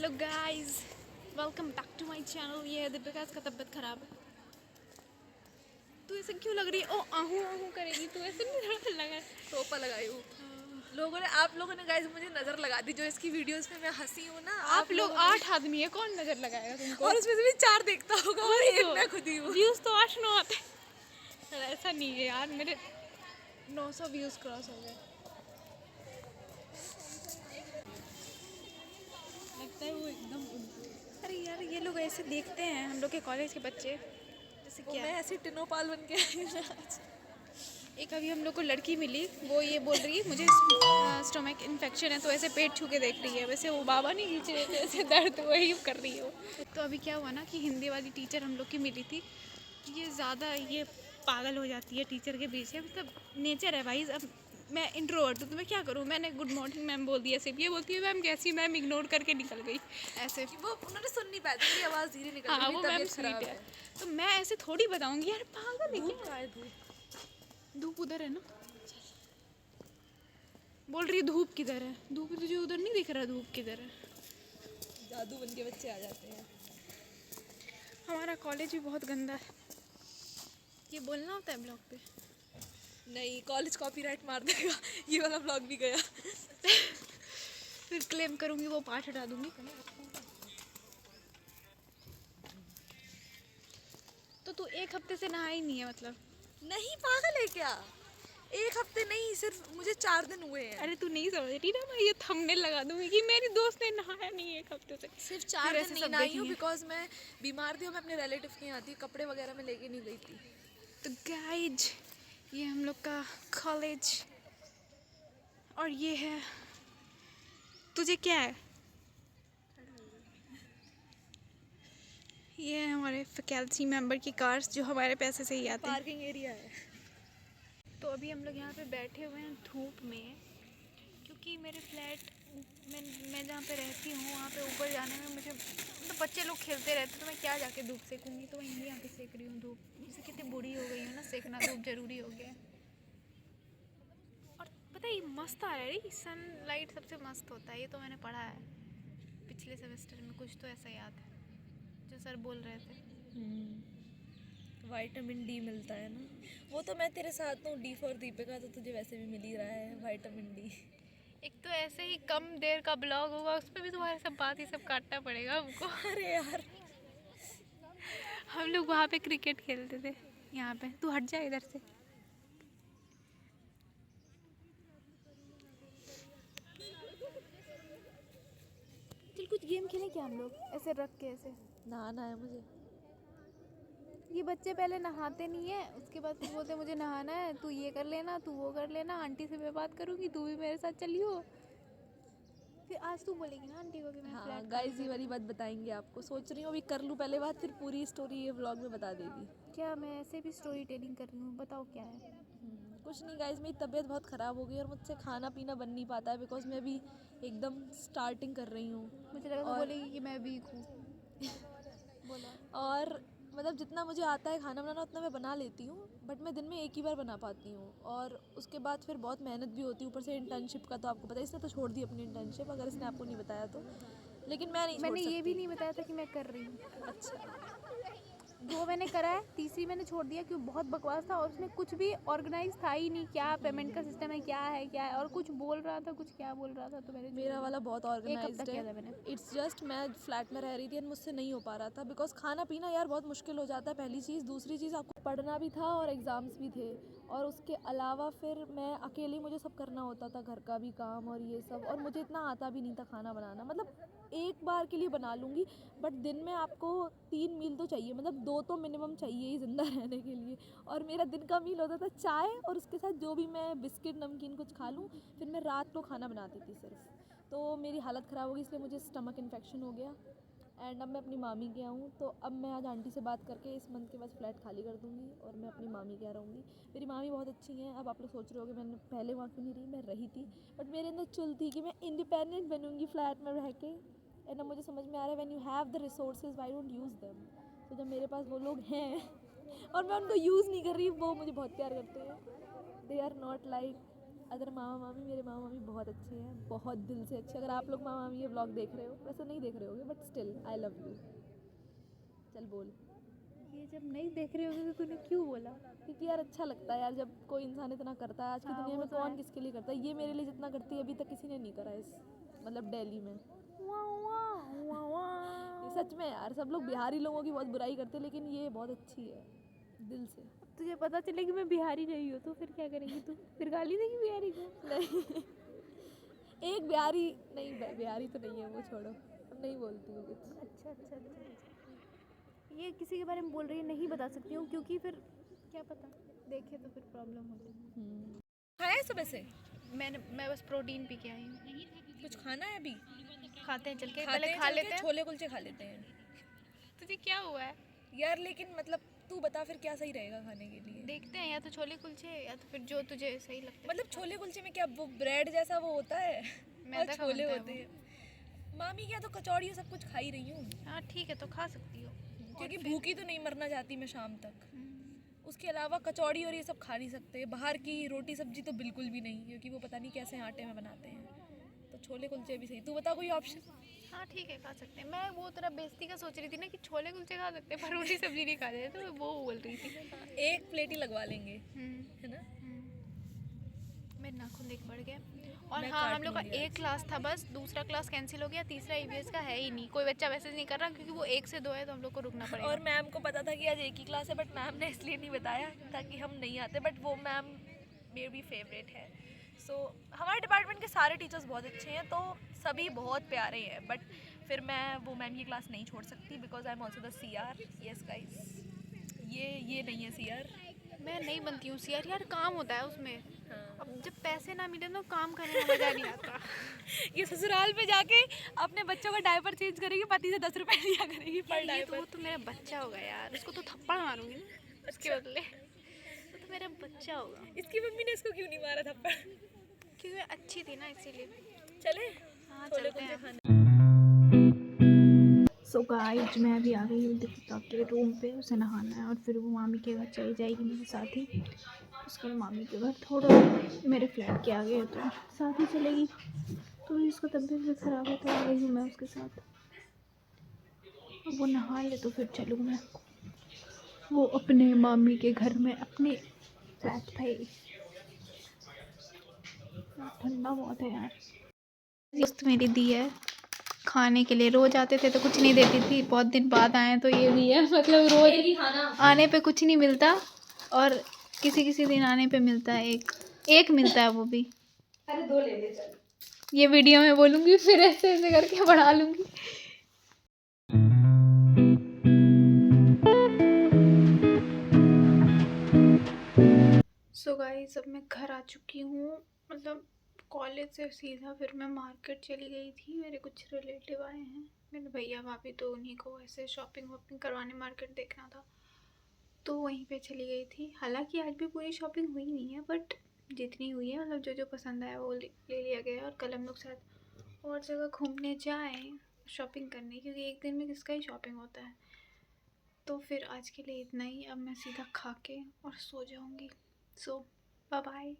Hello guys, welcome back to my channel. ये है दीपिका, इसका तबीयत खराब है। तू ऐसे क्यों लग रही है? ओ आहू आहू करेगी तू, ऐसे नहीं लगा। टोपा लगाई हूँ आप लोगों ने गाइस मुझे नजर लगा दी। जो इसकी वीडियोस में मैं हंसी हूँ ना, आप लोग 8 आदमी है, कौन नजर लगाएगा तुमको? और उसमें से भी 4 देखता होगा और एक मैं खुद ही हूँ। व्यूज तो 8-9 आते हैं। ऐसा नहीं है यार, मेरे 900 व्यूज क्रॉस हो गए। लगता है वो एकदम। अरे यार, ये लोग ऐसे देखते हैं हम लोग के कॉलेज के बच्चे जैसे क्या। मैं ऐसी टिनोपाल बन के आई हूँ आज। एक अभी हम लोग को लड़की मिली, वो ये बोल रही है मुझे स्टमक इन्फेक्शन है, तो ऐसे पेट छू के देख रही है। वैसे वो बाबा नहीं खींच रहे थे, ऐसे दर्द वही कर रही है वो। तो अभी क्या हुआ ना कि हिंदी वाली टीचर हम लोग की मिली थी। ये ज़्यादा ये पागल हो जाती है टीचर के पीछे, मतलब नेचर है भाई। अब मैं इंट्रोवर्ट हूँ तो मैं क्या करूँ? मैंने गुड मॉर्निंग मैम बोल दिया, सिर्फ ये बोलती है मैम कैसी, मैम इग्नोर करके निकल गई ऐसे। वो उन्होंने सुन नहीं पाया, मेरी आवाज़ धीरे निकल हाँ, रही, वो मैम तबीयत स्वीट खराब है, तो मैं ऐसे थोड़ी बताऊँगी यार, पागल है धूप क्या? कहाँ है? धूप धूप उधर है ना, बोल रही है धूप किधर है? धूप तुझे उधर नहीं दिख रहा? धूप किधर है? जादू बन के बच्चे आ जाते हैं। हमारा कॉलेज भी बहुत गंदा है। ये बोलना होता है ब्लॉग पे? नहीं, कॉलेज कॉपीराइट मार देगा। ये वाला ब्लॉग भी गया। फिर क्लेम करूँगी, वो पार्ट हटा दूँगी। तो तू एक हफ्ते से नहा ही नहीं है मतलब? नहीं, पागल है क्या? एक हफ्ते नहीं, सिर्फ मुझे 4 दिन हुए हैं। अरे तू नहीं समझ रही ना, मैं ये थंबनेल लगा दूँगी कि मेरी दोस्त ने नहाया नहीं एक हफ्ते से। सिर्फ 4 फिर दिन ऐसे नहीं सब नहाई हूँ देखेंगे। बिकॉज मैं बीमार थी और मैं अपने रिलेटिव के यहाँ थी, कपड़े वगैरह में लेके नहीं गई थी। तो गाइज, ये हम लोग का कॉलेज, और ये है। तुझे क्या है? ये है हमारे फैकल्टी मेंबर की कार्स, जो हमारे पैसे से ही आते हैं। पार्किंग एरिया है। तो अभी हम लोग यहाँ पे बैठे हुए हैं धूप में, क्योंकि मेरे फ्लैट मैं जहाँ पे रहती हूँ वहाँ पे ऊपर जाने में मुझे, मतलब बच्चे लोग खेलते रहते, तो मैं क्या जाके धूप सेकूँगी, तो मैं यहीं आके सेक रही हूँ धूप। जैसे कितनी बूढ़ी हो गई हूँ ना, सेकना धूप जरूरी हो गया है। और पता है, ये मस्त आ रहा है, सनलाइट सबसे मस्त होता है, ये तो मैंने पढ़ा है पिछले सेमेस्टर में, कुछ तो ऐसा याद है जो सर बोल रहे थे। विटामिन डी मिलता है ना, वो तो मैं तेरे साथ हूँ। डी फॉर दीपिका तो तुझे वैसे भी मिल ही रहा है, विटामिन डी। एक तो ऐसे ही कम देर का ब्लॉग होगा, उस पर भी तुम्हारे सब बात ही सब काटना पड़ेगा हमको। अरे यार, हम लोग वहाँ पे क्रिकेट खेलते थे, यहाँ पे तू हट जा इधर से। चल कुछ गेम खेलें क्या हम लोग, ऐसे रख के ऐसे। नहाना है मुझे। ये बच्चे पहले नहाते नहीं है, उसके बाद फिर बोलते मुझे नहाना है, तू ये कर लेना, तू वो कर लेना, आंटी से मैं बात करूँगी, तू भी मेरे साथ चलियो। फिर आज तू बोलेगी ना आंटी को कि मैं हाँ फ्लैट गाइस, ये वाली बात बताएंगे आपको। सोच रही हूँ अभी कर लूँ पहले बात, फिर पूरी स्टोरी ये व्लॉग में बता देगी। क्या? मैं ऐसे भी स्टोरी टेलिंग कर रही हूँ, बताओ क्या है? कुछ नहीं गाइस, मेरी तबीयत बहुत ख़राब हो गई और मुझसे खाना पीना बन नहीं पाता है बिकॉज मैं अभी एकदम स्टार्टिंग कर रही हूँ। मुझे लगा तो बोलेगी कि मैं वीक हूँ। बोला। और मतलब जितना मुझे आता है खाना बनाना उतना मैं बना लेती हूँ, बट मैं दिन में एक ही बार बना पाती हूँ। और उसके बाद फिर बहुत मेहनत भी होती है, ऊपर से इंटर्नशिप का तो आपको पता है, इसने तो छोड़ दी अपनी इंटर्नशिप, अगर इसने आपको नहीं बताया तो। लेकिन मैं नहीं छोड़ मैंने सकती। ये भी नहीं बताया था कि मैं कर रही हूँ। अच्छा। 2 मैंने करा है, तीसरी मैंने छोड़ दिया क्योंकि बहुत बकवास था और उसमें कुछ भी ऑर्गेनाइज था ही नहीं, क्या पेमेंट का सिस्टम है, क्या है, और कुछ बोल रहा था, कुछ क्या बोल रहा था, तो मैंने मेरा वाला बहुत ऑर्गेनाइज्ड किया था है। मैंने। इट्स जस्ट मैं फ्लैट में रह रही थी एंड मुझसे नहीं हो पा रहा था बिकॉज खाना पीना यार बहुत मुश्किल हो जाता है, पहली चीज़। दूसरी चीज़, आपको पढ़ना भी था और एग्ज़ाम्स भी थे, और उसके अलावा फिर मैं अकेली, मुझे सब करना होता था, घर का भी काम और ये सब, और मुझे इतना आता भी नहीं था खाना बनाना। मतलब एक बार के लिए बना लूँगी, बट दिन में आपको 3 मील तो चाहिए, मतलब 2 तो मिनिमम चाहिए ही ज़िंदा रहने के लिए। और मेरा दिन का मील होता था चाय, और उसके साथ जो भी मैं बिस्किट नमकीन कुछ खा लूँ, फिर मैं रात को खाना बनाती थी सिर्फ। तो मेरी हालत ख़राब हो गई, इसलिए मुझे स्टमक इन्फेक्शन हो गया। एंड अब मैं अपनी मामी के यहाँ हूँ, तो अब मैं आज आंटी से बात करके इस मंथ के बाद फ्लैट खाली कर दूँगी और मैं अपनी मामी के यहाँ रहूँगी। मेरी मामी बहुत अच्छी हैं। अब आप लोग सोच रहे हो कि मैंने पहले वहाँ क्यों नहीं रही, मैं रही थी, बट मेरे अंदर चुल थी कि मैं इंडिपेंडेंट बनूँगी फ्लैट में रह के। एंड अब मुझे समझ में आ रहा है, when you have the resources why don't use them. तो जब मेरे पास वो लोग हैं और मैं उनको यूज़ नहीं कर रही, वो मुझे बहुत प्यार करते हैं। They are not like other mama mami, मेरे मामा मामी बहुत अच्छे हैं, बहुत दिल से अच्छे। अगर आप लोग मामा मामी ये व्लॉग देख रहे हो, वैसे नहीं देख रहे होगे but still I love you. चल बोल। ये जब नहीं देख रहे होगे तो तूने क्यों बोला? क्योंकि यार अच्छा लगता है यार जब कोई इंसान इतना करता है। आज की हाँ, दुनिया वो में तो कौन है। किसके लिए करता है। ये मेरे लिए जितना करती है अभी तक किसी ने नहीं करा इस मतलब दिल्ली में। ये सच में यार, सब लोग बिहारी लोगों की बहुत बुराई करते हैं लेकिन ये बहुत अच्छी है दिल से। तुझे पता चले कि मैं बिहारी नहीं हूँ तो फिर क्या करेंगी तू? फिर गाली देगी बिहारी को? नहीं एक बिहारी नहीं, बिहारी तो नहीं है वो, छोड़ो, अब नहीं बोलती हूँ कुछ। अच्छा। ये किसी के बारे में बोल रही है, नहीं बता सकती हूँ क्योंकि फिर क्या पता देखे तो फिर प्रॉब्लम हो जाए। खाया सुबह से? मैं बस प्रोटीन पी के आई हूँ। कुछ खाना है अभी? खाते हैं चल के, खाते पहले हैं खा चल के, लेते हैं। छोले कुलचे खा लेते हैं। तुझे क्या हुआ है? यार लेकिन मतलब तू बता फिर क्या सही रहेगा खाने के लिए। देखते हैं, या तो छोले कुलचे या तो फिर जो तुझे सही लगता है। मतलब छोले कुलचे में क्या वो ब्रेड जैसा वो होता है और मैदा का छोले बनता है होते वो। हैं। मामी क्या तो कचौड़ी सब कुछ खा ही रही हूँ हाँ ठीक है, तो खा सकती हो। क्योंकि भूखी तो नहीं मरना चाहती मैं शाम तक। हम्म, उसके अलावा कचौड़ी और ये सब खा नहीं सकते। बाहर की रोटी सब्जी तो बिल्कुल भी नहीं, क्योंकि वो पता नहीं कैसे आटे में बनाते हैं। तो छोले कुलचे भी सही। तू बता कोई ऑप्शन। हाँ ठीक है, खा सकते हैं। मैं वो तेरा बेइज्जती का सोच रही थी ना कि छोले कुलचे खा सकते हैं पर रोटी सब्जी नहीं खा रहे, तो मैं वो बोल रही थी। एक प्लेट ही लगवा लेंगे, है ना? मेरे नाखून देख बढ़ गए। और मैं हाँ, हम लोग का काटूंगी एक क्लास था, बस दूसरा क्लास कैंसिल हो गया, तीसरा ईवीएस का है ही नहीं। कोई बच्चा मैसेज नहीं कर रहा क्योंकि वो 1 से 2 है, तो हम लोग को रुकना पड़ेगा। और मैम को पता था कि आज एक ही क्लास है बट मैम ने इसलिए नहीं बताया ताकि हम नहीं आते। बट वो मैम मेरी फेवरेट है। सो हमारे डिपार्टमेंट के सारे टीचर्स बहुत अच्छे हैं, तो सभी बहुत प्यारे हैं। बट फिर मैं वो मैम की क्लास नहीं छोड़ सकती because I am also the CR। Yes guys, ये नहीं है CR। मैं नहीं बनती हूँ सीआर यार, काम होता है उसमें। हाँ। अब जब पैसे ना मिले तो काम करने में मजा नहीं आता। ये ससुराल में जाके अपने बच्चों का डायपर चेंज करेगी, पति से 10 रुपए लिया करेगी पर यार ये तो डायपर। वो तो मेरा बच्चा होगा यार, उसको तो थप्पड़ मारूंगी ना उसके बदले। वो तो मेरा बच्चा होगा। इसकी मम्मी ने इसको क्यों नहीं मारा थप्पड़? क्योंकि मैं अच्छी थी ना, इसीलिए। चले हाँ छोले चलते कुलचे हैं। खाने। सो गाइस, मैं अभी आ गई हूँ दीपिका के रूम पे। उसे नहाना है और फिर वो मामी के घर चली जाएगी मेरे साथ ही। उसके बाद मामी के घर थोड़ा मेरे फ्लैट के आगे है तो साथ ही चलेगी। तो इसका तबीयत भी ख़राब है तो आ गई हूँ मैं उसके साथ। अब वो नहा ले तो फिर चलूँ मैं वो अपने मामी के घर में, अपने फ्लैट पे। ठंडा बहुत है यार। दोस्त मेरी दी है खाने के लिए। रोज आते थे तो कुछ नहीं देती थी, बहुत दिन बाद आए तो ये भी है। मतलब रोज आने पे कुछ नहीं मिलता और किसी किसी दिन आने पे मिलता है। एक मिलता है, वो भी। अरे 2 ले ले चल। ये वीडियो में बोलूँगी फिर ऐसे ऐसे करके बढ़ा लूँगी। सो गाइस, अब मैं घर आ चुकी हूँ। मतलब कॉलेज से सीधा फिर मैं मार्केट चली गई थी। मेरे कुछ रिलेटिव आए हैं, मेरे भैया भाभी, तो उन्हीं को ऐसे शॉपिंग वॉपिंग करवाने मार्केट देखना था तो वहीं पे चली गई थी। हालांकि आज भी पूरी शॉपिंग हुई नहीं है बट जितनी हुई है, मतलब जो जो पसंद आया वो ले लिया गया है। और कल हम लोग शायद और जगह घूमने जाएँ शॉपिंग करने, क्योंकि एक दिन में किसका ही शॉपिंग होता है। तो फिर आज के लिए इतना ही। अब मैं सीधा खा के और सो जाऊँगी। सो बाय बाय।